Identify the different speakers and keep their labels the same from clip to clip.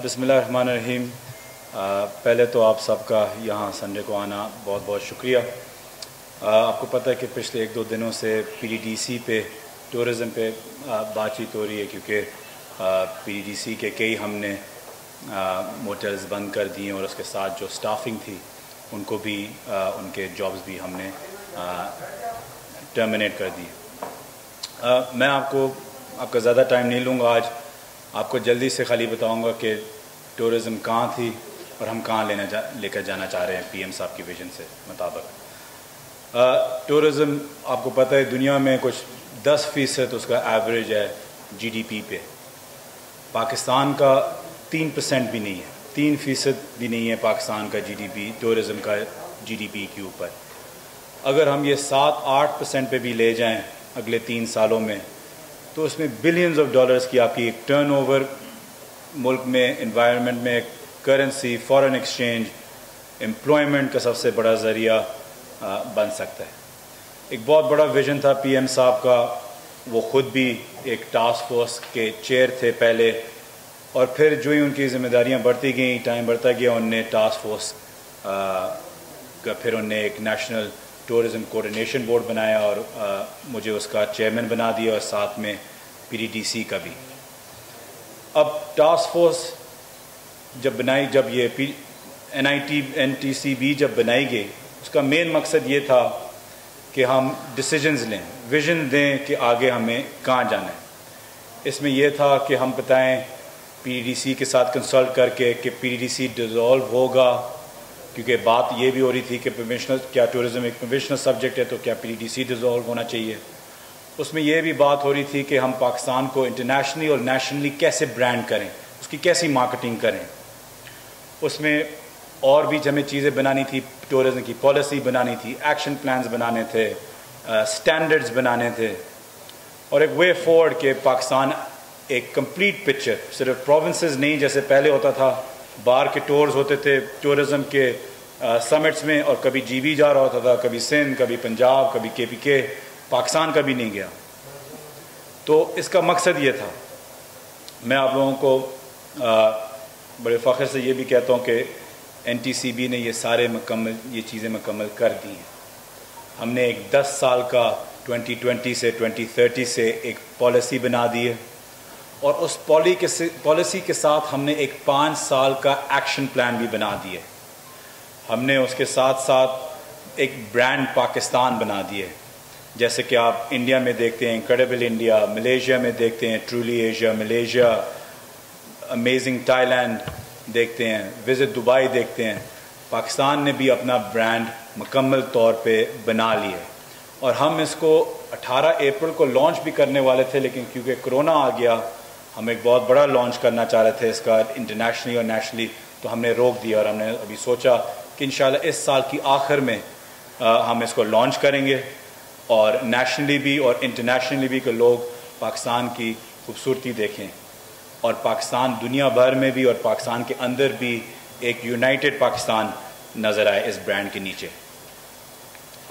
Speaker 1: بسم اللہ الرحمن الرحیم. پہلے تو آپ سب کا یہاں سنڈے کو آنا بہت بہت شکریہ. آپ کو پتہ ہے کہ پچھلے 1-2 دنوں سے پی ڈی ڈی سی پہ ٹورزم پہ بات چیت ہو رہی ہے، کیونکہ پی ڈی ڈی سی کے کئی ہم نے موٹلز بند کر دیے اور اس کے ساتھ جو سٹافنگ تھی ان کو بھی ان کے جابز بھی ہم نے ٹرمینیٹ کر دیے. میں آپ کا زیادہ ٹائم نہیں لوں گا. آج آپ کو جلدی سے خالی بتاؤں گا کہ ٹورزم کہاں تھی اور ہم کہاں لے کر جانا چاہ رہے ہیں پی ایم صاحب کی ویژن سے مطابق. ٹورزم آپ کو پتہ ہے دنیا میں کچھ 10% اس کا ایوریج ہے جی ڈی پی پہ. پاکستان کا 3% بھی نہیں ہے، 3% بھی نہیں ہے پاکستان کا جی ڈی پی ٹورزم کا جی ڈی پی کے اوپر. اگر ہم یہ 7-8% پہ بھی لے جائیں اگلے 3 سالوں میں تو اس میں بلینز آف ڈالرز کی آپ کی ایک ٹرن اوور ملک میں انوائرمنٹ میں کرنسی، فارن ایکسچینج، امپلائمنٹ کا سب سے بڑا ذریعہ بن سکتا ہے. ایک بہت بڑا ویژن تھا پی ایم صاحب کا. وہ خود بھی ایک ٹاسک فورس کے چیئر تھے پہلے، اور پھر جو ہی ان کی ذمہ داریاں بڑھتی گئیں، ٹائم بڑھتا گیا، ان نے ٹاسک فورس کا پھر ان نے ایک نیشنل ٹورزم کوآرڈینیشن بورڈ بنایا اور مجھے اس کا چیئرمین بنا دیا، اور ساتھ میں پی ڈی ڈی سی کا بھی. اب ٹاسک فورس جب یہ این ٹی سی بی جب بنائی گئی، اس کا مین مقصد یہ تھا کہ ہم ڈیسیجنز لیں، ویژن دیں کہ آگے ہمیں کہاں جانا ہے. اس میں یہ تھا کہ ہم بتائیں پی ڈی ڈی سی کے ساتھ کنسلٹ کر کے کہ P D D C dissolve ہوگا، کیونکہ بات یہ بھی ہو رہی تھی کہ کیا ٹورزم ایک پروفیشنل سبجیکٹ ہے تو کیا P D D C dissolve ہونا چاہیے. اس میں یہ بھی بات ہو رہی تھی کہ ہم پاکستان کو انٹرنیشنلی اور نیشنلی کیسے برانڈ کریں، اس کی کیسی مارکیٹنگ کریں. اس میں اور بھی ہمیں چیزیں بنانی تھی، ٹورزم کی پالیسی بنانی تھی، ایکشن پلانز بنانے تھے، سٹینڈرڈز بنانے تھے، اور ایک وے فارورڈ کہ پاکستان ایک کمپلیٹ پکچر، صرف پروونسز نہیں جیسے پہلے ہوتا تھا. باہر کے ٹورز ہوتے تھے ٹورزم کے سمٹس میں، اور کبھی جی بی جا رہا ہوتا تھا، کبھی سندھ، کبھی پنجاب، کبھی کے پی کے، پاکستان کا بھی نہیں گیا. تو اس کا مقصد یہ تھا. میں آپ لوگوں کو بڑے فخر سے یہ بھی کہتا ہوں کہ این ٹی سی بی نے یہ چیزیں مکمل کر دی ہیں. ہم نے ایک 10 سال کا 2020 سے 2030 سے ایک پالیسی بنا دی ہے، اور اس پالیسی کے ساتھ ہم نے ایک 5 سال کا ایکشن پلان بھی بنا دیا ہے. ہم نے اس کے ساتھ ساتھ ایک برانڈ پاکستان بنا دی ہے، جیسے کہ آپ انڈیا میں دیکھتے ہیں انکریڈیبل انڈیا، ملیشیا میں دیکھتے ہیں truly Asia Malaysia, amazing Thailand دیکھتے ہیں، وزٹ دبئی دیکھتے ہیں. پاکستان نے بھی اپنا برانڈ مکمل طور پہ بنا لیا ہے، اور ہم اس کو 18 اپریل کو لانچ بھی کرنے والے تھے، لیکن کیونکہ کرونا آ گیا ہم ایک بہت بڑا لانچ کرنا چاہ رہے تھے اس کا انٹرنیشنلی اور نیشنلی، تو ہم نے روک دیا. اور ہم نے ابھی سوچا کہ انشاءاللہ اس سال کی آخر میں ہم اس کو لانچ کریں گے، اور نیشنلی بھی اور انٹرنیشنلی بھی کہ لوگ پاکستان کی خوبصورتی دیکھیں، اور پاکستان دنیا بھر میں بھی اور پاکستان کے اندر بھی ایک یونائٹڈ پاکستان نظر آئے اس برانڈ کے نیچے.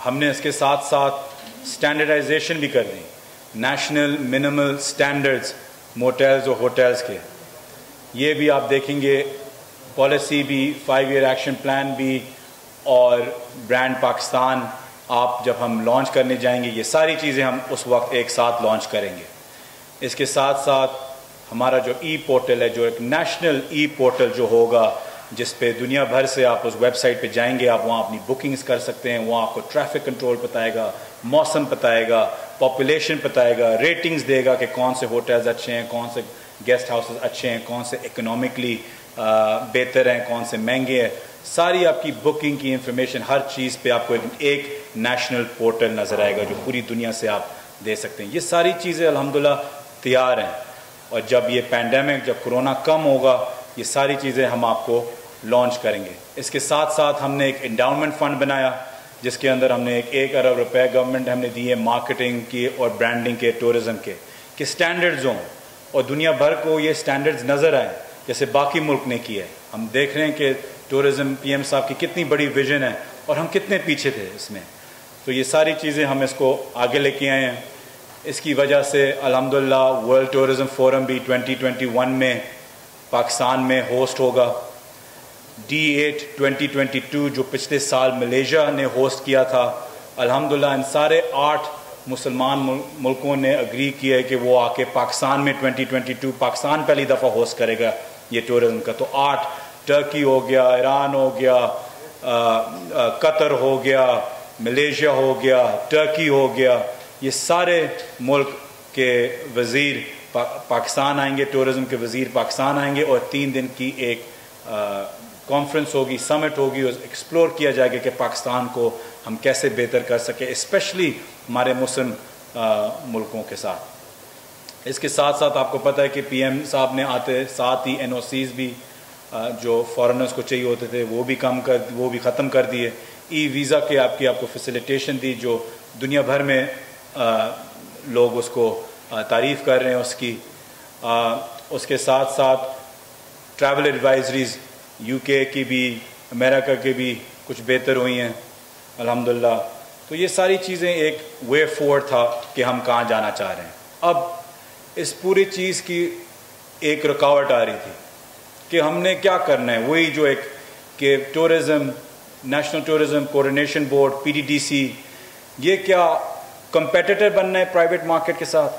Speaker 1: ہم نے اس کے ساتھ ساتھ سٹینڈرڈائزیشن بھی کر دی، نیشنل منیمل سٹینڈرڈز موٹلز اور ہوٹلز کے. یہ بھی آپ دیکھیں گے، پالیسی بھی، 5 ایئر ایکشن پلان بھی، اور برانڈ پاکستان آپ جب ہم لانچ کرنے جائیں گے یہ ساری چیزیں ہم اس وقت ایک ساتھ لانچ کریں گے. اس کے ساتھ ساتھ ہمارا جو ای پورٹل ہے، جو ایک نیشنل ای پورٹل جو ہوگا، جس پہ دنیا بھر سے آپ اس ویب سائٹ پہ جائیں گے، آپ وہاں اپنی بکنگز کر سکتے ہیں. وہاں آپ کو ٹریفک کنٹرول بتائے گا، موسم بتائے گا، پاپولیشن بتائے گا، ریٹنگز دے گا کہ کون سے ہوٹلز اچھے ہیں، کون سے گیسٹ ہاؤسز اچھے ہیں، کون سے اکنامکلی بہتر ہیں، کون سے مہنگے ہیں. ساری آپ کی بکنگ کی انفارمیشن ہر چیز پہ آپ کو ایک نیشنل پورٹل نظر آئے گا جو پوری دنیا سے آپ دے سکتے ہیں. یہ ساری چیزیں الحمدللہ تیار ہیں، اور جب یہ پینڈیمک، جب کرونا کم ہوگا، یہ ساری چیزیں ہم آپ کو لانچ کریں گے. اس کے ساتھ ساتھ ہم نے ایک انڈاؤمنٹ فنڈ بنایا جس کے اندر ہم نے 1 ارب روپے گورنمنٹ ہم نے دیے مارکیٹنگ کی اور برانڈنگ کے، ٹورزم کے، کہ سٹینڈرڈز ہوں اور دنیا بھر کو یہ سٹینڈرڈز نظر آئیں جیسے باقی ملک نے کیا ہے. ہم دیکھ رہے ہیں کہ ٹورزم پی ایم صاحب کی کتنی بڑی ویژن ہے اور ہم کتنے پیچھے تھے اس میں. تو یہ ساری چیزیں ہم اس کو آگے لے کے آئے ہیں. اس کی وجہ سے الحمدللہ ورلڈ ٹورزم فورم بھی 2021 میں پاکستان میں ہوسٹ ہوگا. D8 2022 جو پچھلے سال ملیشیا نے ہوسٹ کیا تھا, الحمدللہ ان سارے 8 مسلمان ملکوں نے اگری کیا ہے کہ وہ آ کے پاکستان میں 2022 پاکستان پہلی دفعہ ہوسٹ کرے گا یہ ٹورزم کا. تو 8 ٹرکی ہو گیا, ایران ہو گیا, قطر ہو گیا, ملیشیا ہو گیا, ٹرکی ہو گیا, یہ سارے ملک کے وزیر پاکستان آئیں گے, ٹورزم کے وزیر پاکستان آئیں گے, اور 3 دن کی ایک کانفرنس ہوگی, سمٹ ہوگی, اور ایکسپلور کیا جائے گا کہ پاکستان کو ہم کیسے بہتر کر سکیں, اسپیشلی ہمارے مسلم ملکوں کے ساتھ. اس کے ساتھ ساتھ آپ کو پتہ ہے کہ پی ایم صاحب نے آتے ساتھ ہی NOCs بھی جو فارنرز کو چاہیے ہوتے تھے وہ بھی ختم کر دیے. ای ویزا کے آپ کو فیسیلیٹیشن دی, جو دنیا بھر میں لوگ اس کو تعریف کر رہے ہیں اس کی. اس کے ساتھ ساتھ ٹریول ایڈوائزریز UK کی بھی, امریکہ کے بھی کچھ بہتر ہوئی ہیں الحمدللہ. تو یہ ساری چیزیں ایک وے فورورڈ تھا کہ ہم کہاں جانا چاہ رہے ہیں. اب اس پوری چیز کی ایک رکاوٹ آ رہی تھی کہ ہم نے کیا کرنا ہے, وہی جو ایک کہ tourism, national tourism coordination board PTDC, یہ کیا کمپیٹیٹر بننا ہے پرائیویٹ مارکیٹ کے ساتھ,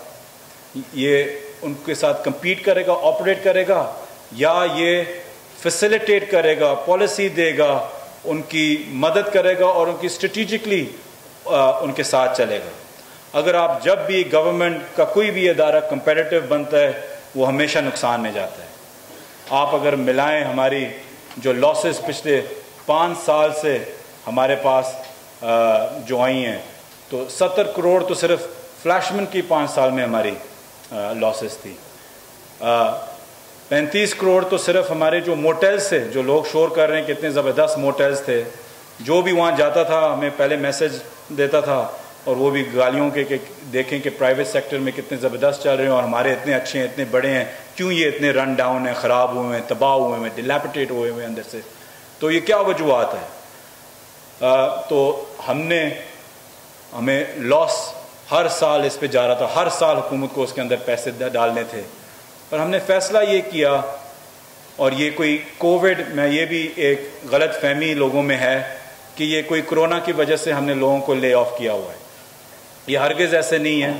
Speaker 1: یہ ان کے ساتھ کمپیٹ کرے گا, آپریٹ کرے گا, یا یہ فیسیلیٹیٹ کرے گا, پالیسی دے گا, ان کی مدد کرے گا اور ان کی اسٹریٹجکلی ان کے ساتھ چلے گا. اگر آپ جب بھی گورنمنٹ کا کوئی بھی ادارہ کمپیٹیٹو بنتا ہے وہ ہمیشہ نقصان میں جاتا ہے. آپ اگر ملائیں ہماری جو لاسز پچھلے 5 سال سے ہمارے پاس جو آئی ہیں, تو 70 کروڑ تو صرف فلیشمن کی 5 سال میں ہماری لاسز تھی. 35 کروڑ تو صرف ہمارے جو موٹیلز سے, جو لوگ شور کر رہے ہیں کتنے زبردست موٹیلز تھے, جو بھی وہاں جاتا تھا ہمیں پہلے میسج دیتا تھا, اور وہ بھی گالیوں کے کہ دیکھیں کہ پرائیویٹ سیکٹر میں کتنے زبردست چل رہے ہیں اور ہمارے اتنے اچھے ہیں, اتنے بڑے ہیں, کیوں یہ اتنے رن ڈاؤن ہیں, خراب ہوئے ہیں, تباہ ہوئے ہیں, ڈیلیپٹیٹ ہوئے ہیں اندر سے. تو یہ کیا وجوہات ہیں؟ تو ہمیں لاس ہر سال اس پہ جا رہا تھا, ہر سال حکومت کو اس کے اندر پیسے ڈالنے تھے. پر ہم نے فیصلہ یہ کیا, اور یہ کوئی کووڈ میں یہ بھی ایک غلط فہمی لوگوں میں ہے کہ یہ کوئی کرونا کی وجہ سے ہم نے لوگوں کو لے آف کیا ہوا ہے. یہ ہرگز ایسے نہیں ہے.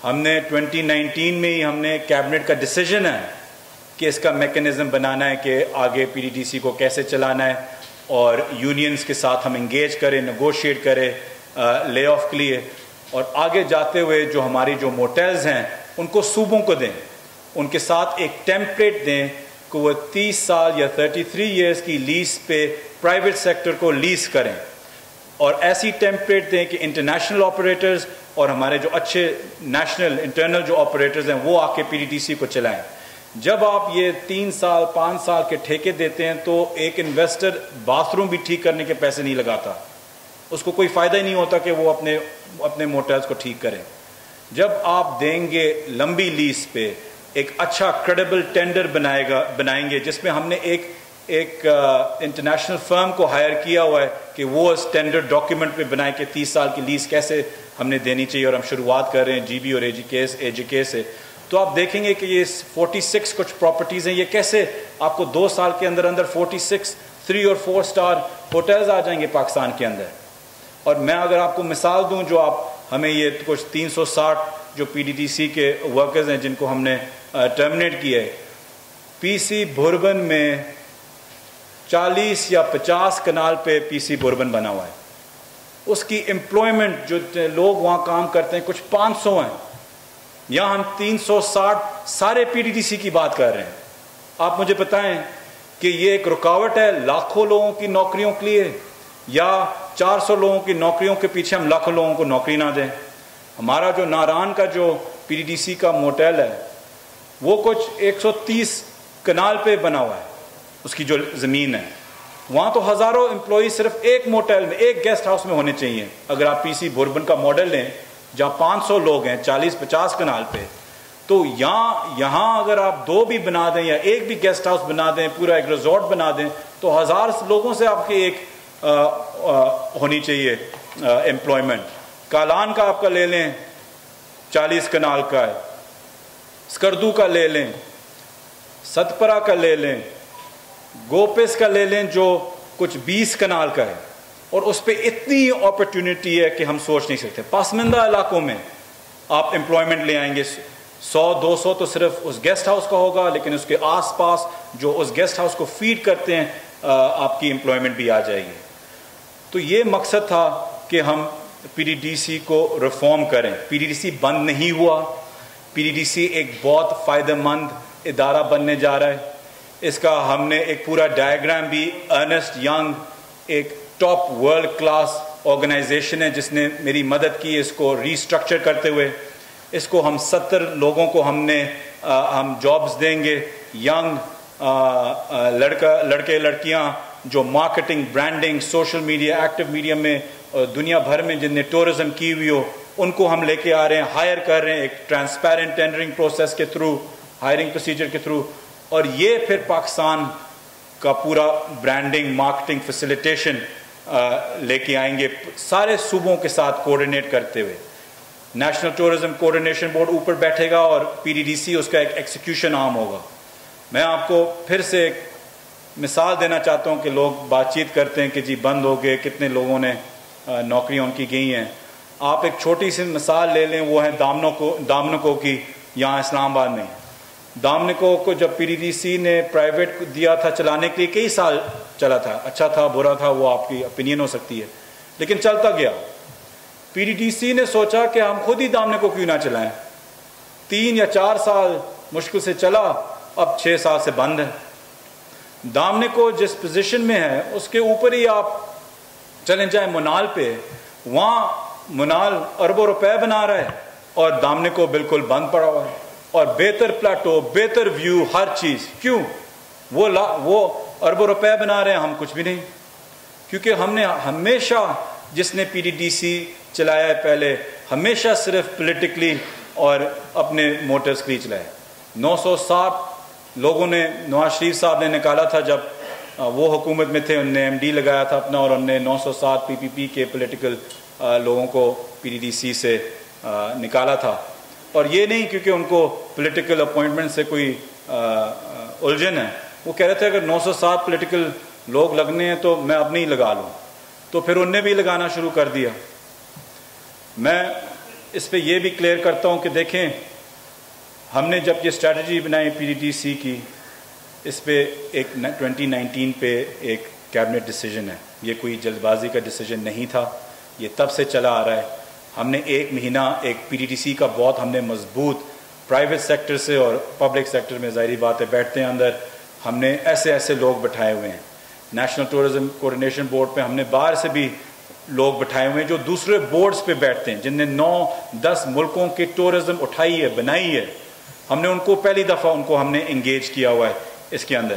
Speaker 1: ہم نے 2019 میں ہی ہم نے کیبنٹ کا ڈیسیجن ہے کہ اس کا میکنزم بنانا ہے کہ آگے PTDC کو کیسے چلانا ہے, اور یونینز کے ساتھ ہم انگیج کریں, نیگوشیٹ کریں لے آف کے لیے, اور آگے جاتے ہوئے جو ہماری جو موٹیلز ہیں ان کو صوبوں کو دیں, ان کے ساتھ ایک ٹیمپلیٹ دیں کہ وہ 30 سال یا 33 ایئرس کی لیز پہ پرائیویٹ سیکٹر کو لیز کریں, اور ایسی ٹیمپلیٹ دیں کہ انٹرنیشنل آپریٹرز اور ہمارے جو اچھے نیشنل انٹرنل جو آپریٹرز ہیں وہ آ کے PTDC کو چلائیں. جب آپ یہ 3 سال 5 سال کے ٹھیکے دیتے ہیں تو ایک انویسٹر باتھ روم بھی ٹھیک کرنے کے پیسے نہیں لگاتا, اس کو کوئی فائدہ ہی نہیں ہوتا کہ وہ اپنے موٹلز کو ٹھیک کریں. جب آپ دیں گے لمبی لیز پہ, ایک اچھا کریڈیبل ٹینڈر بنائیں گے جس میں ہم نے ایک انٹرنیشنل فرم کو ہائر کیا ہوا ہے کہ وہ اس ٹینڈر ڈاکیومنٹ پہ بنائے کہ 30 سال کی لیز کیسے ہم نے دینی چاہیے, اور ہم شروعات کر رہے ہیں GB اور AJK سے. تو آپ دیکھیں گے کہ یہ 46 کچھ پراپرٹیز ہیں, یہ کیسے آپ کو 2 سال کے اندر 46 3 اور 4 سٹار ہوٹلز آ جائیں گے پاکستان کے اندر. اور میں اگر آپ کو مثال دوں, جو آپ ہمیں یہ کچھ 360 جو PTDC کے ورکرز ہیں جن کو ہم نے ٹرمینیٹ کیا ہے, PC بھوربن میں 40 یا 50 کنال پہ PC بھوربن بنا ہوا ہے. اس کی امپلائمنٹ جو لوگ وہاں کام کرتے ہیں کچھ 500 ہیں, یہاں ہم 360 سارے PTDC کی بات کر رہے ہیں. آپ مجھے بتائیں کہ یہ ایک رکاوٹ ہے لاکھوں لوگوں کی نوکریوں کے لیے, یا 400 لوگوں کی نوکریوں کے پیچھے ہم لاکھوں لوگوں کو نوکری نہ دیں. ہمارا جو ناران کا جو PTDC کا موٹیل ہے وہ کچھ 130 کنال پہ بنا ہوا ہے, اس کی جو زمین ہے, وہاں تو ہزاروں امپلائی صرف ایک موٹیل میں, ایک گیسٹ ہاؤس میں ہونے چاہیے. اگر آپ PC بھوربن کا ماڈل لیں جہاں 500 لوگ ہیں 40-50 کنال پہ, تو یہاں اگر آپ 2 بھی بنا دیں یا ایک بھی گیسٹ ہاؤس بنا دیں, پورا ایک ریزورٹ بنا دیں, تو 1000 لوگوں سے آپ کی ایک ہونی چاہیے امپلائمنٹ. کالان کا آپ کا لے لیں 40 کنال کا ہے, اسکردو کا لے لیں, ستپرا کا لے لیں, گوپس کا لے لیں جو کچھ 20 کنال کا ہے, اور اس پہ اتنی اپرچونٹی ہے کہ ہم سوچ نہیں سکتے. پسماندہ علاقوں میں آپ امپلائمنٹ لے آئیں گے, 100-200 تو صرف اس گیسٹ ہاؤس کا ہوگا, لیکن اس کے آس پاس جو اس گیسٹ ہاؤس کو فیڈ کرتے ہیں آپ کی امپلائمنٹ بھی آ جائے گی. تو یہ مقصد تھا کہ ہم پی ڈی ڈی سی کو ریفارم کریں. پی ڈی ڈی سی بند نہیں ہوا, پی ڈی ڈی سی ایک بہت فائدہ مند ادارہ بننے جا رہا ہے. اس کا ہم نے ایک پورا ڈائیگرام بھی, ارنسٹ ینگ ایک ٹاپ ورلڈ کلاس آرگنائزیشن ہے جس نے میری مدد کی اس کو ری کرتے ہوئے. اس کو ہم 70 لوگوں کو ہم جابز دیں گے, ینگ لڑکے لڑکیاں جو marketing, branding, social media, active media میں دنیا بھر میں جن نے ٹورزم کی ہوئی ہو, ان کو ہم لے کے آ رہے ہیں, ہائر کر رہے ہیں ایک ٹرانسپیرنٹ ٹینڈرنگ پروسیس کے تھرو, ہائرنگ پروسیجر کے تھرو. اور یہ پھر پاکستان کا پورا برانڈنگ, مارکیٹنگ, فیسیلیٹیشن لے کے آئیں گے سارے صوبوں کے ساتھ کوآرڈینیٹ کرتے ہوئے. نیشنل ٹورزم کوآرڈینیشن بورڈ اوپر بیٹھے گا اور پی ڈی ڈی سی اس کا ایک ایکسیکیوشن آرم ہوگا. میں آپ کو پھر سے ایک مثال دینا چاہتا ہوں کہ لوگ بات چیت کرتے ہیں کہ جی بند ہو گئے, کتنے لوگوں نے نوکریاں ان کی گئی ہیں. آپ ایک چھوٹی سی مثال لے لیں, وہ ہے دامنکو کی, یہاں اسلام آباد میں. دامنکو کو جب پی ڈی ڈی سی نے پرائیویٹ دیا تھا چلانے کے لیے, کئی سال چلا تھا, اچھا تھا برا تھا وہ آپ کی اوپینین ہو سکتی ہے, لیکن چلتا گیا. پی ڈی ڈی سی نے سوچا کہ ہم خود ہی دامنکو کیوں نہ چلائیں. 3 یا 4 سال مشکل سے چلا, اب 6 سال سے بند ہے. دامنکو جس پوزیشن میں ہے اس کے اوپر ہی آپ چلیں جائیں منال پہ, وہاں منال اربوں روپے بنا رہا ہے اور دامنکو بالکل بند پڑا ہوا ہے, اور بہتر پلاٹو, بہتر ویو, ہر چیز. کیوں؟ وہ اربوں روپے بنا رہے ہیں, ہم کچھ بھی نہیں. کیونکہ ہم نے ہمیشہ, جس نے پی ڈی ڈی سی چلایا ہے پہلے, ہمیشہ صرف پولیٹیکلی اور اپنے موٹرز کے لیے چلایا. 960 لوگوں نے نواز شریف صاحب نے نکالا تھا جب وہ حکومت میں تھے, انہوں نے ایم ڈی لگایا تھا اپنا, اور انہوں نے 960 پی کے پولیٹیکل لوگوں کو پی ڈی ڈی سی سے نکالا تھا. اور یہ نہیں کیونکہ ان کو پولیٹیکل اپوائنٹمنٹ سے کوئی الجھن ہے, وہ کہہ رہے تھے اگر 960 پولیٹیکل لوگ لگنے ہیں تو میں اب نہیں لگا لوں. تو پھر انہوں نے بھی لگانا شروع کر دیا. میں اس پہ یہ بھی کلیئر کرتا ہوں کہ دیکھیں, ہم نے جب یہ اسٹریٹجی بنائی پی ڈی ڈی سی کی, اس پہ ایک 2019 پہ ایک کیبنٹ ڈیسیجن ہے. یہ کوئی جلد بازی کا ڈیسیجن نہیں تھا, یہ تب سے چلا آ رہا ہے. ہم نے 1 مہینہ ایک پی ڈی ڈی سی کا بہت ہم نے مضبوط پرائیویٹ سیکٹر سے اور پبلک سیکٹر میں ظاہری بات ہے بیٹھتے ہیں اندر, ہم نے ایسے لوگ بٹھائے ہوئے ہیں. نیشنل ٹورزم کوآرڈینیشن بورڈ پہ ہم نے باہر سے بھی لوگ بٹھائے ہوئے ہیں جو دوسرے بورڈز پہ بیٹھتے ہیں, جن نے 9-10 ملکوں کی ٹورزم اٹھائی ہے, بنائی ہے. ہم نے ان کو پہلی دفعہ ہم نے انگیج کیا ہوا ہے اس کے اندر.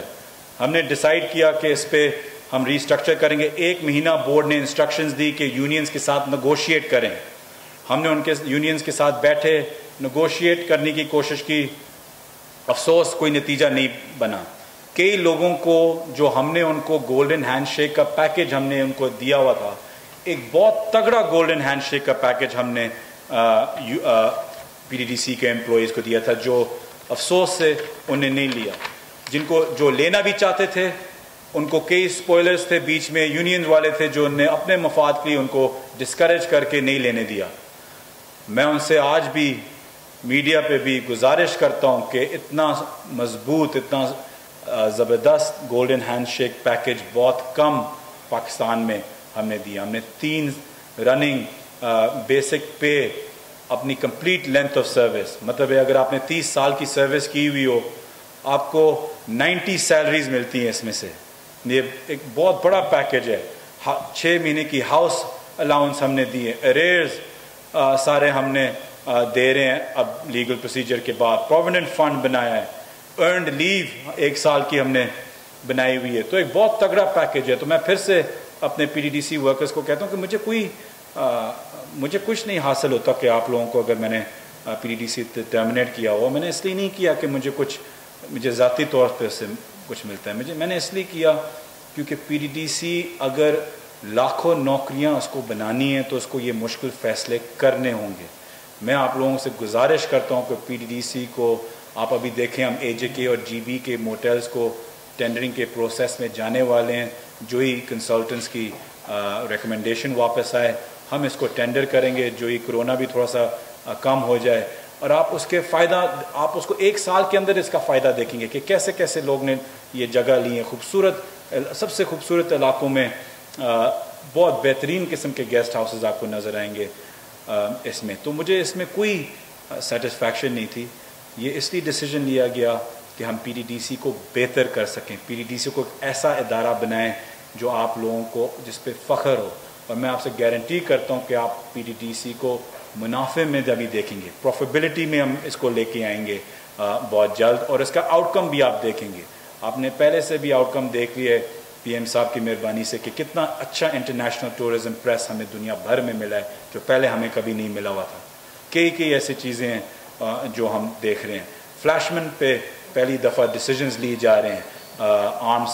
Speaker 1: ہم نے ڈیسائیڈ کیا کہ اس پہ ہم ری اسٹرکچر کریں گے. 1 مہینہ بورڈ نے انسٹرکشنز دی کہ یونینز کے ساتھ نیگوشیٹ کریں. ہم نے ان کے یونینز کے ساتھ بیٹھے, نیگوشیٹ کرنے کی کوشش کی, افسوس کوئی نتیجہ نہیں بنا. کئی لوگوں کو جو ہم نے ان کو گولڈن ہینڈ شیک کا پیکج ہم نے ان کو دیا ہوا تھا, ایک بہت تگڑا گولڈن ہینڈ شیک کا پیکج ہم نے پی ڈی ڈی سی کے امپلائیز کو دیا تھا, جو افسوس سے انہیں نہیں لیا. جن کو جو لینا بھی چاہتے تھے ان کو کئی اسپوائلرز تھے بیچ میں, یونین والے تھے جو نے اپنے مفاد کے لیے ان کو ڈسکریج کر کے نہیں لینے دیا. میں ان سے آج بھی میڈیا پہ بھی گزارش کرتا ہوں کہ اتنا مضبوط, اتنا زبردست گولڈن ہینڈ شیک پیکج بہت کم پاکستان میں ہم نے دیا. ہم نے 3 رننگ بیسک پے اپنی کمپلیٹ لینتھ آف سروس, مطلب ہے اگر آپ نے 30 سال کی سروس کی ہوئی ہو آپ کو 90 سیلریز ملتی ہیں اس میں سے. یہ ایک بہت بڑا پیکج ہے. 6 مہینے کی ہاؤس الاؤنس ہم نے دی ہے, اریئرز سارے ہم نے دے رہے ہیں اب لیگل پروسیجر کے بعد. پروویڈنٹ فنڈ بنایا ہے, ارنڈ لیو 1 سال کی ہم نے بنائی ہوئی ہے. تو ایک بہت تگڑا پیکج ہے. تو میں پھر سے اپنے P D D C workers کو کہتا ہوں کہ مجھے کچھ نہیں حاصل ہوتا کہ آپ لوگوں کو اگر میں نے P D D C terminate کیا ہو, میں نے اس لیے نہیں کیا کہ مجھے ذاتی طور پہ اس سے کچھ ملتا ہے. میں نے اس لیے کیا کیونکہ پی ڈی ڈی سی اگر لاکھوں نوکریاں اس کو بنانی ہیں تو اس کو یہ مشکل فیصلے کرنے ہوں گے. میں آپ لوگوں سے گزارش کرتا ہوں کہ پی ڈی ڈی سی کو آپ ابھی دیکھیں ہم AJK اور GB کے موٹلز کو ٹینڈرنگ کے پروسیس میں جانے والے ہیں. جو ہی کنسلٹنٹس کی ریکمنڈیشن واپس آئے ہم اس کو ٹینڈر کریں گے, جو ہی کرونا بھی تھوڑا سا کم ہو جائے, اور آپ اس کے فائدہ آپ اس کو 1 سال کے اندر اس کا فائدہ دیکھیں گے کہ کیسے کیسے لوگ نے یہ جگہ لی ہے. سب سے خوبصورت علاقوں میں بہت بہترین قسم کے گیسٹ ہاؤسز آپ کو نظر آئیں گے اس میں. تو مجھے اس میں کوئی سیٹسفیکشن نہیں تھی. یہ اس لیے ڈیسیجن لیا گیا کہ ہم PTDC کو بہتر کر سکیں, PTDC کو ایک ایسا ادارہ بنائیں جو آپ لوگوں کو جس پہ فخر ہو. اور میں آپ سے گارنٹی کرتا ہوں کہ آپ PTDC کو منافع میں جبھی دیکھیں گے, پروفیبلٹی میں ہم اس کو لے کے آئیں گے بہت جلد, اور اس کا آؤٹ کم بھی آپ دیکھیں گے. آپ نے پہلے سے بھی آؤٹ کم دیکھ لی ہے PM صاحب کی مہربانی سے کہ کتنا اچھا انٹرنیشنل ٹورزم پریس ہمیں دنیا بھر میں ملا ہے جو پہلے ہمیں کبھی نہیں ملا ہوا تھا. کئی ایسی چیزیں ہیں جو ہم دیکھ رہے ہیں. فلیشمن پہ پہلی دفعہ ڈیسیجنز لی جا رہے ہیں, آرم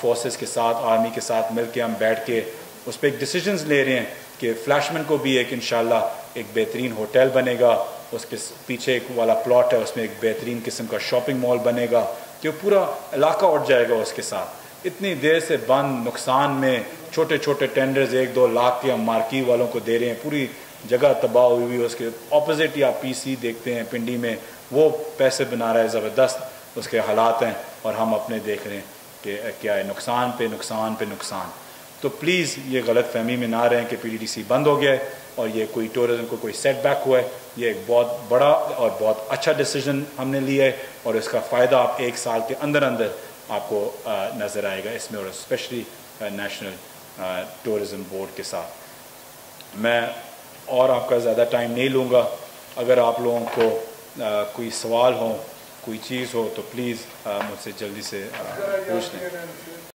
Speaker 1: فورسز کے ساتھ, آرمی کے ساتھ مل کے ہم بیٹھ کے اس پہ ایک ڈیسیجنز لے رہے ہیں کہ فلیشمن کو بھی ایک انشاءاللہ ایک بہترین ہوٹل بنے گا, اس کے پیچھے ایک والا پلاٹ ہے اس میں ایک بہترین قسم کا شاپنگ مال بنے گا کہ پورا علاقہ اٹھ جائے گا اس کے ساتھ. اتنی دیر سے بند نقصان میں چھوٹے چھوٹے ٹینڈرز 1-2 لاکھ کے ہم مارکی والوں کو دے رہے ہیں, پوری جگہ تباہ ہوئی ہوئی. اس کے اپوزٹ ہی آپ PC دیکھتے ہیں پنڈی میں, وہ پیسے بنا رہا ہے, زبردست اس کے حالات ہیں, اور ہم اپنے دیکھ رہے ہیں کہ کیا ہے, نقصان پہ نقصان پہ نقصان. تو پلیز یہ غلط فہمی میں نہ رہیں کہ PTDC بند ہو گیا ہے اور یہ کوئی ٹورزم کو کوئی سیٹ بیک ہوا ہے. یہ ایک بہت بڑا اور بہت اچھا ڈیسیجن ہم نے لیا ہے, اور اس کا فائدہ آپ 1 سال کے اندر آپ کو نظر آئے گا اس میں, اور اسپیشلی نیشنل ٹورزم بورڈ کے ساتھ. میں اور آپ کا زیادہ ٹائم نہیں لوں گا. اگر آپ لوگوں کو کوئی سوال ہو, کوئی چیز ہو, تو پلیز مجھ سے جلدی سے پوچھ لیں.